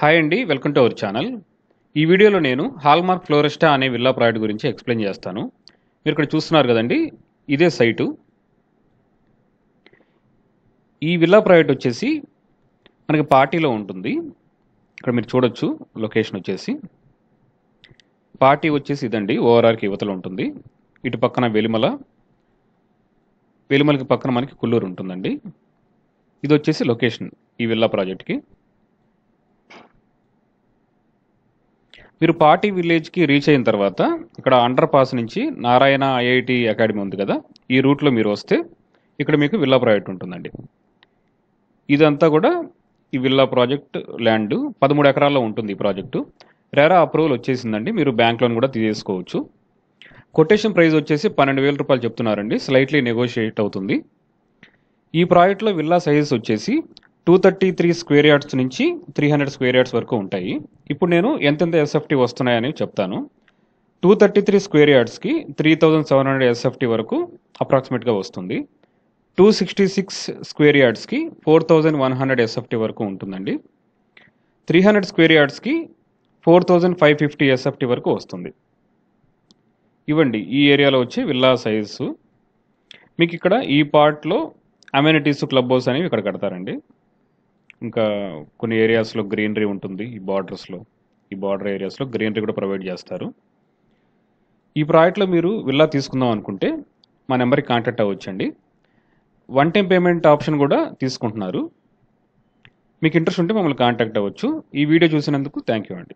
Hi అండి, welcome to our channel. ఈ వీడియోలో నేను హాల్మార్క్ ఫ్లోరెస్టా అనే విల్లా ప్రాజెక్ట్ గురించి ఎక్స్ప్లెయిన్ చేస్తాను. మీరు ఇక్కడ చూస్తున్నారు కదండి, ఇదే సైటు. ఈ విల్లా ప్రాజెక్ట్ వచ్చేసి మనకి పార్టీలో ఉంటుంది. ఇక్కడ మీరు చూడొచ్చు లొకేషన్ వచ్చేసి. పార్టీ వచ్చేసి ఇదండి, ఓఆర్ఆర్కి యువతలో ఉంటుంది. ఇటు పక్కన వెలిమలకి పక్కన మనకి కుల్లూరు ఉంటుందండి. ఇది వచ్చేసి లొకేషన్ ఈ విల్లా ప్రాజెక్ట్కి. మీరు పార్టీ విలేజ్కి రీచ్ అయిన తర్వాత ఇక్కడ అండర్ పాస్ నుంచి నారాయణ ఐఐటి అకాడమీ ఉంది కదా, ఈ రూట్లో మీరు వస్తే ఇక్కడ మీకు విల్లా ప్రాజెక్ట్ ఉంటుందండి. ఇదంతా కూడా ఈ విల్లా ప్రాజెక్ట్ ల్యాండ్ 13 ఎకరాల్లో ఉంటుంది ఈ ప్రాజెక్టు. రెరా అప్రూవల్ వచ్చేసిందండి, మీరు బ్యాంక్ లోన్ కూడా తీసుకోవచ్చు. కొటేషన్ ప్రైస్ వచ్చేసి 12,000 రూపాయలు చెప్తున్నారండి, స్లైట్లీ నెగోషియేట్ అవుతుంది. ఈ ప్రాజెక్ట్లో విల్లా సైజెస్ వచ్చేసి 233 స్క్వేర్ యార్డ్స్ నుంచి 300 స్క్వేర్ యార్డ్స్ వరకు ఉంటాయి. ఇప్పుడు నేను ఎంతెంత ఎస్ఎఫ్టీ వస్తున్నాయని చెప్తాను. 233 స్క్వేర్ యార్డ్స్కి 3,700 ఎస్ఎఫ్టీ వరకు అప్రాక్సిమేట్గా వస్తుంది. 266 స్క్వేర్ యార్డ్స్కి 4,100 ఎస్ఎఫ్టీ వరకు ఉంటుందండి. 300 స్క్వేర్ యార్డ్స్కి 4,550 ఎస్ఎఫ్టీ వరకు వస్తుంది. ఇవ్వండి ఈ ఏరియాలో వచ్చే విల్లా సైజు. మీకు ఇక్కడ ఈ పార్ట్లో అమ్యూనిటీస్, క్లబ్ హౌస్ అనేవి ఇక్కడ కడతారండి. ఇంకా కొన్ని ఏరియాస్లో గ్రీనరీ ఉంటుంది. ఈ బార్డర్ ఏరియాస్లో గ్రీనరీ కూడా ప్రొవైడ్ చేస్తారు. ఈ ప్రాజెక్ట్లో మీరు విల్లా తీసుకుందాం అనుకుంటే మా నెంబర్కి కాంటాక్ట్ అవ్వచ్చండి. 1 టైం పేమెంట్ ఆప్షన్ కూడా తీసుకుంటున్నారు. మీకు ఇంట్రెస్ట్ ఉంటే మమ్మల్ని కాంటాక్ట్ అవ్వచ్చు. ఈ వీడియో చూసినందుకు థ్యాంక్ యూ అండి.